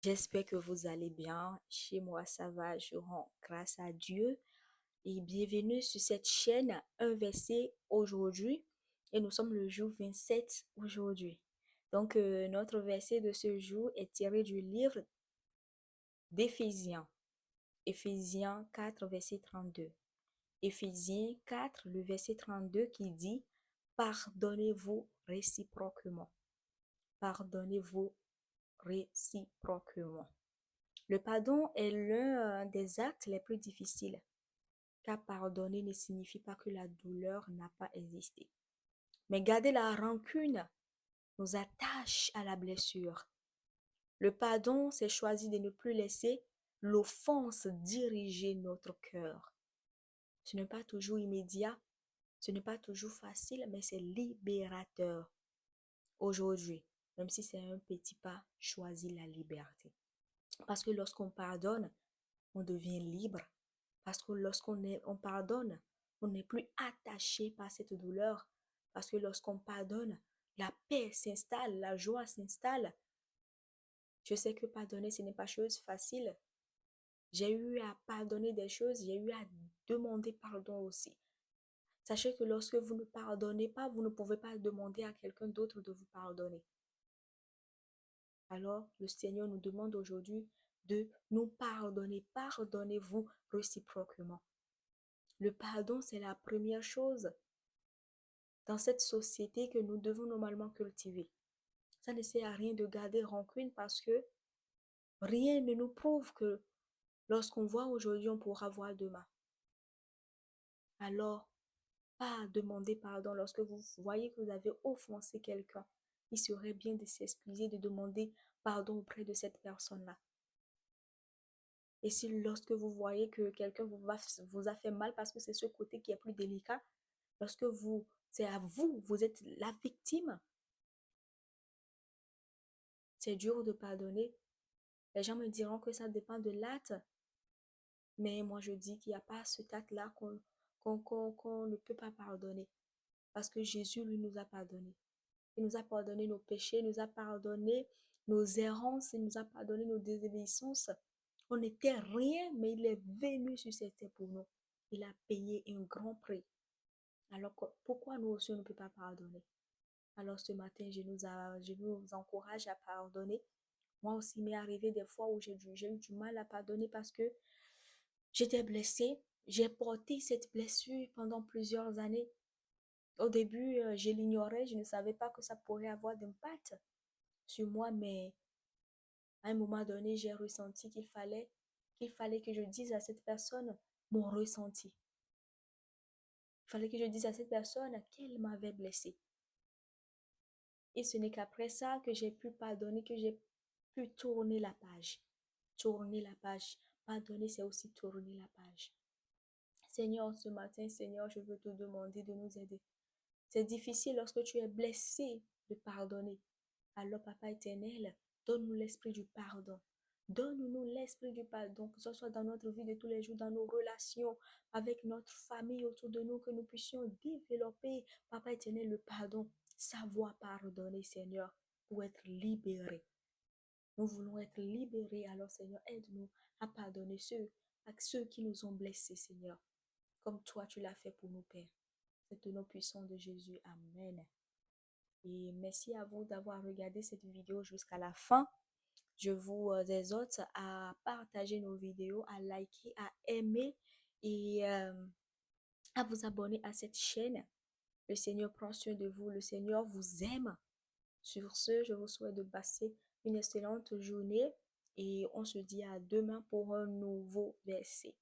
J'espère que vous allez bien. Chez moi, ça va. Je rends grâce à Dieu. Et bienvenue sur cette chaîne, un verset aujourd'hui. Et nous sommes le jour 27 aujourd'hui. Donc, notre verset de ce jour est tiré du livre d'Éphésiens. Éphésiens 4, verset 32. Éphésiens 4, le verset 32 qui dit, pardonnez-vous réciproquement. Pardonnez-vous réciproquement. Le pardon est l'un des actes les plus difficiles, car pardonner ne signifie pas que la douleur n'a pas existé. Mais garder la rancune nous attache à la blessure. Le pardon, c'est choisir de ne plus laisser l'offense diriger notre cœur. Ce n'est pas toujours immédiat, ce n'est pas toujours facile, mais c'est libérateur. Aujourd'hui, même si c'est un petit pas, choisis la liberté. Parce que lorsqu'on pardonne, on devient libre. Parce que on pardonne, on n'est plus attaché par cette douleur. Parce que lorsqu'on pardonne, la paix s'installe, la joie s'installe. Je sais que pardonner, ce n'est pas chose facile. J'ai eu à pardonner des choses, j'ai eu à demander pardon aussi. Sachez que lorsque vous ne pardonnez pas, vous ne pouvez pas demander à quelqu'un d'autre de vous pardonner. Alors, le Seigneur nous demande aujourd'hui de nous pardonner. Pardonnez-vous réciproquement. Le pardon, c'est la première chose dans cette société que nous devons normalement cultiver. Ça ne sert à rien de garder rancune parce que rien ne nous prouve que lorsqu'on voit aujourd'hui, on pourra voir demain. Alors, pas demander pardon lorsque vous voyez que vous avez offensé quelqu'un. Il serait bien de s'excuser, de demander pardon auprès de cette personne-là. Et si lorsque vous voyez que quelqu'un vous a fait mal parce que c'est ce côté qui est plus délicat, lorsque c'est à vous, vous êtes la victime, c'est dur de pardonner. Les gens me diront que ça dépend de l'acte, mais moi je dis qu'il n'y a pas cet acte-là qu'on ne peut pas pardonner. Parce que Jésus, lui, nous a pardonné. Il nous a pardonné nos péchés, il nous a pardonné nos errances, il nous a pardonné nos désobéissances. On n'était rien, mais il est venu sur cette terre pour nous. Il a payé un grand prix. Alors pourquoi nous aussi on ne peut pas pardonner? Alors ce matin, je nous encourage à pardonner. Moi aussi, il m'est arrivé des fois où j'ai eu du mal à pardonner parce que j'étais blessée. J'ai porté cette blessure pendant plusieurs années. Au début, je l'ignorais, je ne savais pas que ça pourrait avoir d'impact sur moi, mais à un moment donné, j'ai ressenti qu'il fallait que je dise à cette personne mon ressenti. Il fallait que je dise à cette personne qu'elle m'avait blessée. Et ce n'est qu'après ça que j'ai pu pardonner, que j'ai pu tourner la page. Tourner la page. Pardonner, c'est aussi tourner la page. Seigneur, ce matin, Seigneur, je veux te demander de nous aider. C'est difficile lorsque tu es blessé de pardonner. Alors, Papa éternel, donne-nous l'esprit du pardon. Donne-nous l'esprit du pardon, que ce soit dans notre vie de tous les jours, dans nos relations avec notre famille autour de nous, que nous puissions développer, Papa éternel, le pardon, savoir pardonner, Seigneur, pour être libérés. Nous voulons être libérés, alors Seigneur, aide-nous à pardonner à ceux qui nous ont blessés, Seigneur, comme toi tu l'as fait pour nous, Père. C'est au nom puissant de Jésus. Amen. Et merci à vous d'avoir regardé cette vidéo jusqu'à la fin. Je vous exhorte à partager nos vidéos, à liker, à aimer et à vous abonner à cette chaîne. Le Seigneur prend soin de vous. Le Seigneur vous aime. Sur ce, je vous souhaite de passer une excellente journée et on se dit à demain pour un nouveau verset.